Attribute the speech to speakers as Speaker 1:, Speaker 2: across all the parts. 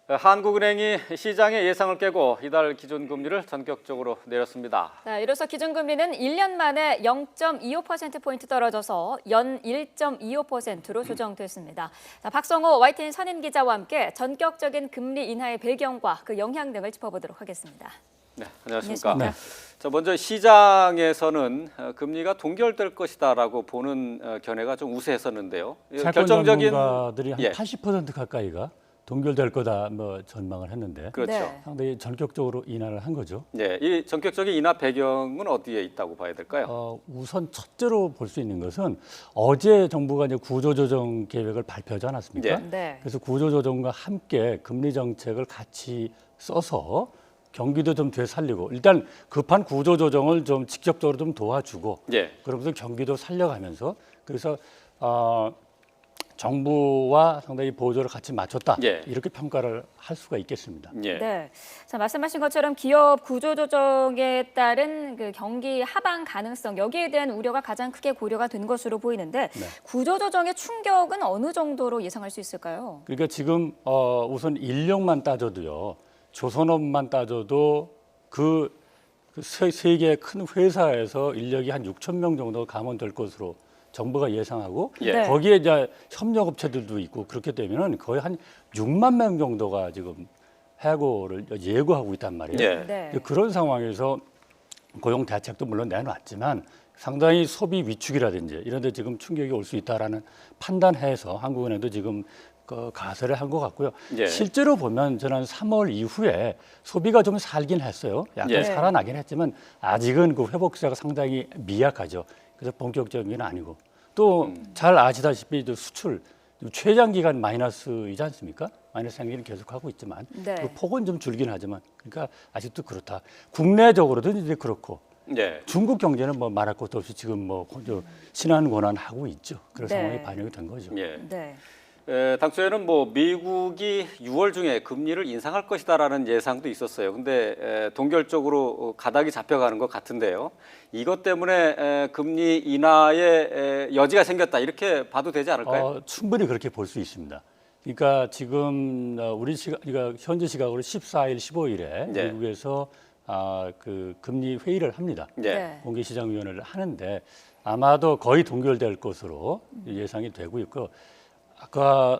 Speaker 1: 한국은행이 시장의 예상을 깨고 이달 기준금리를 전격적으로 내렸습니다.
Speaker 2: 네, 이로써 기준금리는 1년 만에 0.25%포인트 떨어져서 연 1.25%로 조정됐습니다. 자, 박성호 YTN 선임 기자와 함께 전격적인 금리 인하의 배경과 그 영향 등을 짚어보도록 하겠습니다.
Speaker 1: 네, 안녕하십니까.
Speaker 2: 네.
Speaker 1: 자, 먼저 시장에서는 금리가 동결될 것이다라고 보는 견해가 좀 우세했었는데요.
Speaker 3: 채권 전문가들이 한 80% 가까이가 동결될 거다 뭐 전망을 했는데
Speaker 1: 그렇죠.
Speaker 2: 네.
Speaker 3: 상당히 전격적으로 인하를 한 거죠.
Speaker 1: 네, 이 전격적인 인하 배경은 어디에 있다고 봐야 될까요?
Speaker 3: 우선 첫째로 볼 수 있는 것은 어제 정부가 이제 구조조정 계획을 발표하지 않았습니까?
Speaker 2: 네.
Speaker 3: 그래서 구조조정과 함께 금리 정책을 같이 써서 경기도 좀 되살리고 일단 급한 구조조정을 좀 직접적으로 좀 도와주고
Speaker 1: 예.
Speaker 3: 그러면서 경기도 살려가면서 그래서 정부와 상당히 보조를 같이 맞췄다
Speaker 1: 예.
Speaker 3: 이렇게 평가를 할 수가 있겠습니다.
Speaker 1: 예.
Speaker 2: 네. 자, 말씀하신 것처럼 기업 구조조정에 따른 그 경기 하방 가능성 여기에 대한 우려가 가장 크게 고려가 된 것으로 보이는데
Speaker 3: 네.
Speaker 2: 구조조정의 충격은 어느 정도로 예상할 수 있을까요?
Speaker 3: 그러니까 지금 우선 인력만 따져도요. 조선업만 따져도 그 세계 큰 회사에서 인력이 한 6천 명 정도 감원될 것으로 정부가 예상하고
Speaker 1: 예.
Speaker 2: 네.
Speaker 3: 거기에 이제 협력업체들도 있고 그렇게 되면은 거의 한 6만 명 정도가 지금 해고를 예고하고 있단 말이에요.
Speaker 1: 예.
Speaker 2: 네.
Speaker 3: 그런 상황에서 고용 대책도 물론 내놨지만 상당히 소비 위축이라든지 이런 데 지금 충격이 올 수 있다라는 판단해서 한국은행도 지금 가세를 한 것 같고요.
Speaker 1: 예.
Speaker 3: 실제로 보면 저는 3월 이후에 소비가 좀 살긴 했어요. 약간
Speaker 1: 예.
Speaker 3: 살아나긴 했지만 아직은 그 회복세가 상당히 미약하죠. 그래서 본격적인 건 아니고 또 잘 아시다시피 수출 최장 기간 마이너스이지 않습니까? 마이너스 행진을 계속하고 있지만
Speaker 2: 네.
Speaker 3: 그 폭은 좀 줄긴 하지만 그러니까 아직도 그렇다. 국내적으로도 이제 그렇고
Speaker 1: 예.
Speaker 3: 중국 경제는 뭐 말할 것도 없이 지금 뭐 신한 권한하고 있죠. 그런
Speaker 2: 네.
Speaker 3: 상황이 반영이 된 거죠.
Speaker 1: 예.
Speaker 2: 네.
Speaker 1: 당초에는 뭐 미국이 6월 중에 금리를 인상할 것이다라는 예상도 있었어요. 근데 동결적으로 가닥이 잡혀가는 것 같은데요. 이것 때문에 금리 인하의 여지가 생겼다 이렇게 봐도 되지 않을까요?
Speaker 3: 충분히 그렇게 볼 수 있습니다. 그러니까 지금 그러니까 현재 시각으로 14일, 15일에
Speaker 1: 네.
Speaker 3: 미국에서 그 금리 회의를 합니다.
Speaker 1: 예.
Speaker 3: 공개시장위원회를 하는데 아마도 거의 동결될 것으로 예상이 되고 있고.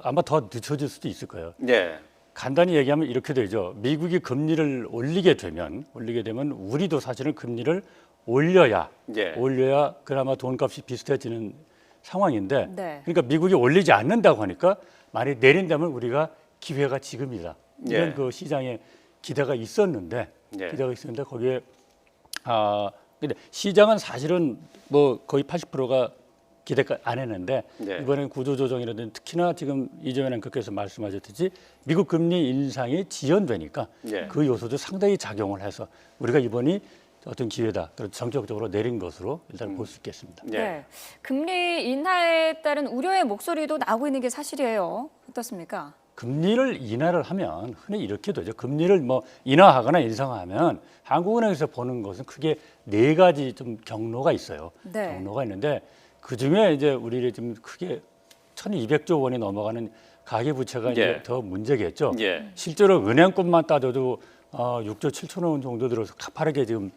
Speaker 3: 아마 더 늦춰질 수도 있을 거예요.
Speaker 1: 예.
Speaker 3: 간단히 얘기하면 이렇게 되죠. 미국이 금리를 올리게 되면 우리도 사실은 금리를 올려야 그나마 돈값이 비슷해지는 상황인데
Speaker 2: 네.
Speaker 3: 그러니까 미국이 올리지 않는다고 하니까 만약 내린다면 우리가 기회가 지금이다. 이런
Speaker 1: 예.
Speaker 3: 그 시장에 기대가 있었는데 거기에 근데 시장은 사실은 뭐 거의 80%가 기대가 안 했는데 이번엔 구조조정이라든지 특히나 지금 이재명 앵커께서 말씀하셨듯이 미국 금리 인상이 지연되니까 그 요소도 상당히 작용을 해서 우리가 이번이 어떤 기회다. 그래서 전격적으로 내린 것으로 일단 볼 수 있겠습니다.
Speaker 2: 네. 금리 인하에 따른 우려의 목소리도 나오고 있는 게 사실이에요. 어떻습니까?
Speaker 3: 금리를 인하를 하면 흔히 이렇게 되죠. 금리를 뭐 인하하거나 인상하면 한국은행에서 보는 것은 크게 네 가지 좀 경로가 있어요.
Speaker 2: 네.
Speaker 3: 경로가 있는데 그 중에 이제 우리를 좀 크게 1,200조 원이 넘어가는 가계부채가 이제 더 문제겠죠.
Speaker 1: 예.
Speaker 3: 실제로 은행권만 따져도 6조 7천억 원 정도 들어서 가파르게 지금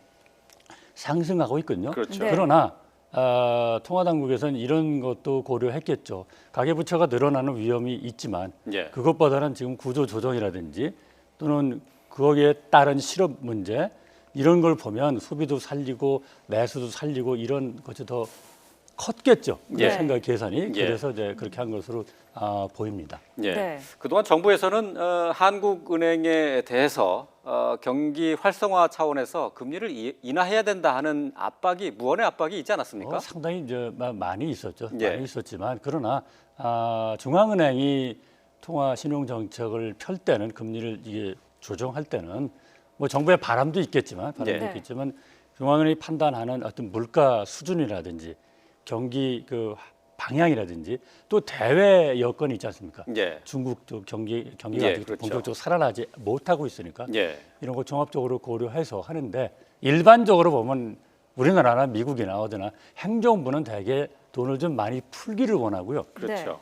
Speaker 3: 상승하고 있거든요.
Speaker 1: 그렇죠.
Speaker 2: 네.
Speaker 3: 그러나 통화당국에서는 이런 것도 고려했겠죠. 가계부채가 늘어나는 위험이 있지만 그것보다는 지금 구조조정이라든지 또는 거기에 따른 실업 문제 이런 걸 보면 소비도 살리고 내수도 살리고 이런 것이 더 컸겠죠. 그 생각 계산이 그래서 이제 그렇게 한 것으로 보입니다.
Speaker 1: 예.
Speaker 2: 네.
Speaker 1: 그동안 정부에서는 한국은행에 대해서 경기 활성화 차원에서 금리를 인하해야 된다 하는 무언의 압박이 있지 않았습니까?
Speaker 3: 상당히 이제 많이 있었죠.
Speaker 1: 예.
Speaker 3: 많이 있었지만 그러나 중앙은행이 통화 신용 정책을 펼 때는 금리를 이게 조정할 때는 뭐 정부의 바람도 있겠지만 중앙은행이 판단하는 어떤 물가 수준이라든지 경기 그 방향이라든지 또 대외 여건이 있지 않습니까? 중국도 경기가 아직
Speaker 1: 그렇죠.
Speaker 3: 본격적으로 살아나지 못하고 있으니까 이런 거 종합적으로 고려해서 하는데 일반적으로 보면 우리나라나 미국이나 어디나 행정부는 대개 돈을 좀 많이 풀기를 원하고요.
Speaker 1: 그렇죠.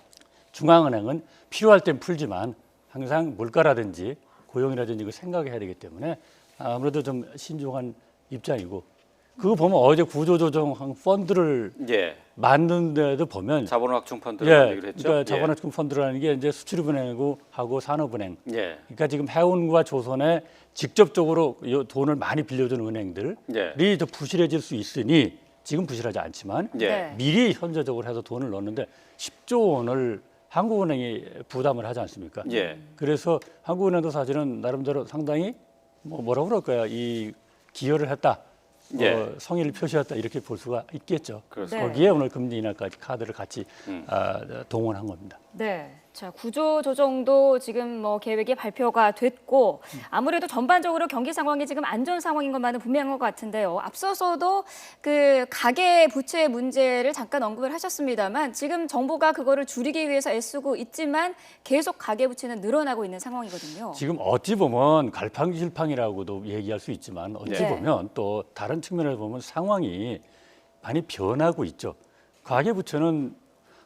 Speaker 3: 중앙은행은 필요할 땐 풀지만 항상 물가라든지 고용이라든지 이거 생각해야 되기 때문에 아무래도 좀 신중한 입장이고 그거 보면 어제 구조조정 펀드를
Speaker 1: 예.
Speaker 3: 만드는데도 보면
Speaker 1: 자본확충 펀드를
Speaker 3: 예,
Speaker 1: 만들기로 했죠.
Speaker 3: 그러니까 자본확충 펀드라는 게 이제 수출입은행하고 하고 산업은행.
Speaker 1: 예.
Speaker 3: 그러니까 지금 해운과 조선에 직접적으로 이 돈을 많이 빌려준 은행들이
Speaker 1: 예.
Speaker 3: 더 부실해질 수 있으니 지금 부실하지 않지만
Speaker 1: 예.
Speaker 2: 네.
Speaker 3: 미리 현재적으로 해서 돈을 넣었는데 10조 원을 한국은행이 부담을 하지 않습니까?
Speaker 1: 예.
Speaker 3: 그래서 한국은행도 사실은 나름대로 상당히 뭐라고 그럴까요? 이 기여를 했다.
Speaker 1: 예.
Speaker 3: 성의를 표시했다 이렇게 볼 수가 있겠죠.
Speaker 1: 그렇습니다.
Speaker 2: 네.
Speaker 3: 거기에 오늘 금리 인하까지 카드를 같이 동원한 겁니다.
Speaker 2: 네. 자, 구조 조정도 지금 뭐 계획이 발표가 됐고 아무래도 전반적으로 경기 상황이 지금 안 좋은 상황인 것만은 분명한 것 같은데요. 앞서서도 그 가계 부채 문제를 잠깐 언급을 하셨습니다만 지금 정부가 그거를 줄이기 위해서 애쓰고 있지만 계속 가계 부채는 늘어나고 있는 상황이거든요.
Speaker 3: 지금 어찌 보면 갈팡질팡이라고도 얘기할 수 있지만 어찌
Speaker 2: 네.
Speaker 3: 보면 또 다른 측면에서 보면 상황이 많이 변하고 있죠. 가계부채는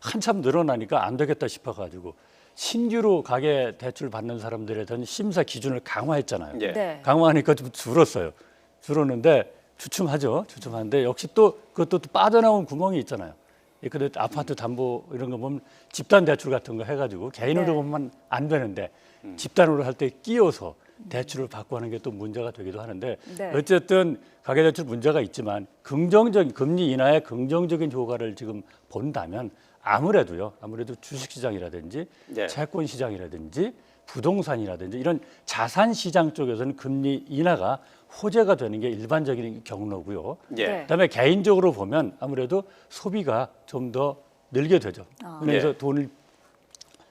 Speaker 3: 한참 늘어나니까 안 되겠다 싶어가지고 신규로 가계 대출 받는 사람들에 대한 심사 기준을 강화했잖아요.
Speaker 1: 예.
Speaker 2: 네.
Speaker 3: 강화하니까 좀 줄었어요. 줄었는데 주춤하죠. 주춤한데 역시 또 그것도 또 빠져나온 구멍이 있잖아요. 근데 아파트 담보 이런 거 보면 집단 대출 같은 거 해가지고 개인으로
Speaker 2: 네.
Speaker 3: 보면 안 되는데 집단으로 할 때 끼워서 대출을 받고 하는 게 또 문제가 되기도 하는데
Speaker 2: 네.
Speaker 3: 어쨌든 가계대출 문제가 있지만 긍정적인 금리 인하의 긍정적인 효과를 지금 본다면 아무래도 주식시장이라든지
Speaker 1: 예.
Speaker 3: 채권시장이라든지 부동산이라든지 이런 자산시장 쪽에서는 금리 인하가 호재가 되는 게 일반적인 경로고요.
Speaker 1: 예.
Speaker 2: 네.
Speaker 3: 그다음에 개인적으로 보면 아무래도 소비가 좀 더 늘게 되죠. 은행에서
Speaker 1: 예.
Speaker 3: 돈을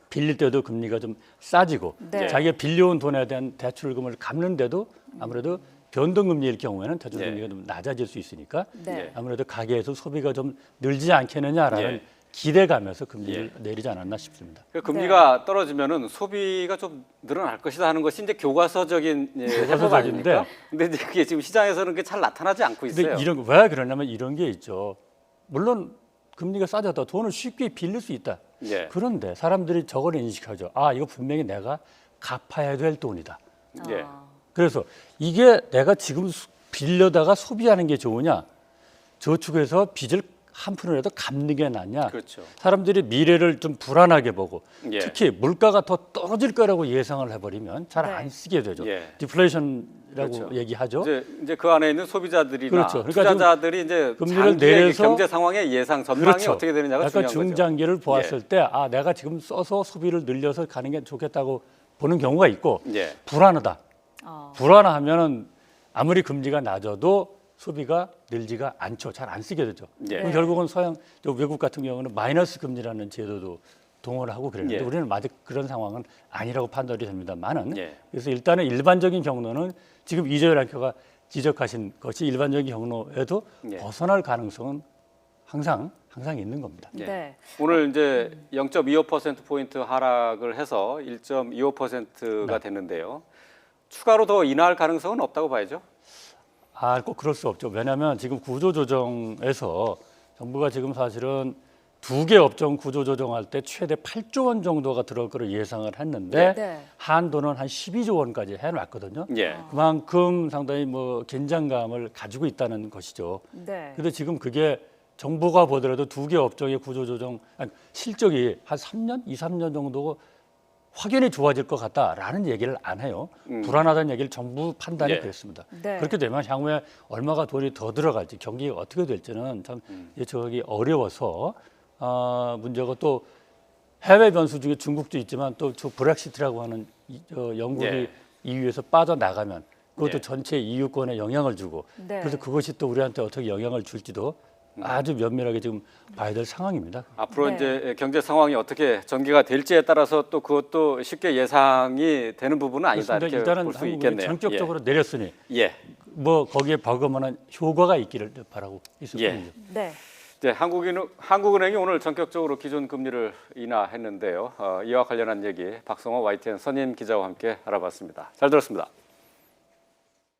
Speaker 3: 빌릴 때도 금리가 좀 싸지고
Speaker 2: 네.
Speaker 3: 자기가 빌려온 돈에 대한 대출금을 갚는데도 아무래도 변동금리일 경우에는 대출금리가 좀 낮아질 수 있으니까
Speaker 2: 네.
Speaker 3: 아무래도 가계에서 소비가 좀 늘지 않겠느냐라는
Speaker 1: 예.
Speaker 3: 기대감에서 금리를 내리지 않았나 싶습니다.
Speaker 1: 그 금리가 떨어지면은 소비가 좀 늘어날 것이다 하는 것이 이제 교과서적인 해석
Speaker 3: 교과서적인데
Speaker 1: 아닙니까? 근데 이제 그게 지금 시장에서는 그게 잘 나타나지 않고 있어요.
Speaker 3: 근데 왜 그러냐면 이런 게 있죠. 물론 금리가 싸졌다 돈을 쉽게 빌릴 수 있다.
Speaker 1: 예.
Speaker 3: 그런데 사람들이 저걸 인식하죠. 아 이거 분명히 내가 갚아야 될 돈이다.
Speaker 1: 예.
Speaker 3: 그래서 이게 내가 지금 빌려다가 소비하는 게 좋으냐, 저축해서 빚을 한 푼이라도 갚는 게 낫냐.
Speaker 1: 그렇죠.
Speaker 3: 사람들이 미래를 좀 불안하게 보고
Speaker 1: 예.
Speaker 3: 특히 물가가 더 떨어질 거라고 예상을 해버리면 잘 안
Speaker 2: 네.
Speaker 3: 쓰게 되죠.
Speaker 1: 예.
Speaker 3: 디플레이션이라고
Speaker 1: 그렇죠.
Speaker 3: 얘기하죠.
Speaker 1: 이제 그 안에 있는 소비자들이나
Speaker 3: 그렇죠. 그러니까
Speaker 1: 투자자들이 이제
Speaker 3: 금리를
Speaker 1: 장기의
Speaker 3: 내려서
Speaker 1: 경제 상황의 예상 전망이
Speaker 3: 그렇죠.
Speaker 1: 어떻게 되느냐가
Speaker 3: 약간
Speaker 1: 중요한 거죠.
Speaker 3: 중장기를 보았을 때 아 내가 지금 써서 소비를 늘려서 가는 게 좋겠다고 보는 경우가 있고
Speaker 1: 예.
Speaker 3: 불안하다.
Speaker 2: 어.
Speaker 3: 불안하면은 아무리 금리가 낮아도 소비가 늘지가 않죠. 잘 안 쓰게 되죠.
Speaker 1: 예.
Speaker 3: 그럼 결국은 저 외국 같은 경우는 마이너스 금리라는 제도도 동원을 하고 그랬는데
Speaker 1: 예.
Speaker 3: 우리는 아직 그런 상황은 아니라고 판단이 됩니다만은
Speaker 1: 예.
Speaker 3: 그래서 일단은 일반적인 경로는 지금 이재열 앵커가 지적하신 것이 일반적인 경로에도
Speaker 1: 예.
Speaker 3: 벗어날 가능성은 항상 있는 겁니다.
Speaker 1: 예.
Speaker 2: 네.
Speaker 1: 오늘 이제 0.25% 포인트 하락을 해서 1.25%가
Speaker 3: 네.
Speaker 1: 됐는데요. 추가로 더 인하할 가능성은 없다고 봐야죠.
Speaker 3: 꼭 그럴 수 없죠. 왜냐하면 지금 구조조정에서 정부가 지금 사실은 두 개 업종 구조조정할 때 최대 8조 원 정도가 들어올 거로 예상을 했는데
Speaker 2: 네.
Speaker 3: 한도는 한 12조 원까지 해놨거든요.
Speaker 1: 예.
Speaker 3: 그만큼 상당히 긴장감을 가지고 있다는 것이죠.
Speaker 2: 네.
Speaker 3: 근데 지금 그게 정부가 보더라도 두 개 업종의 구조조정 실적이 한 2, 3년 정도 확연히 좋아질 것 같다라는 얘기를 안 해요. 불안하다는 얘기를 정부 판단이
Speaker 1: 예.
Speaker 3: 그랬습니다.
Speaker 2: 네.
Speaker 3: 그렇게 되면 향후에 얼마가 돈이 더 들어갈지 경기가 어떻게 될지는 참 예측하기 어려워서 문제가 또 해외 변수 중에 중국도 있지만 또 저 브렉시트라고 하는 영국이
Speaker 1: 예.
Speaker 3: EU에서 빠져나가면 그것도
Speaker 1: 예.
Speaker 3: 전체 EU권에 영향을 주고
Speaker 2: 네.
Speaker 3: 그래서 그것이 또 우리한테 어떻게 영향을 줄지도 아주 면밀하게 지금 봐야 될 상황입니다.
Speaker 1: 앞으로
Speaker 2: 네.
Speaker 1: 이제 경제 상황이 어떻게 전개가 될지에 따라서 또 그것도 쉽게 예상이 되는 부분은 아니다
Speaker 3: 그렇습니다.
Speaker 1: 이렇게
Speaker 3: 일단은
Speaker 1: 볼 수
Speaker 3: 한국이
Speaker 1: 있겠네요.
Speaker 3: 전격적으로 내렸으니
Speaker 1: 예.
Speaker 3: 거기에 버금하는 효과가 있기를 바라고 있을
Speaker 1: 예.
Speaker 3: 뿐이죠.
Speaker 2: 네.
Speaker 1: 이제 한국은행이 오늘 전격적으로 기존 금리를 인하했는데요. 이와 관련한 얘기 박성호 YTN 선임 기자와 함께 알아봤습니다. 잘 들었습니다.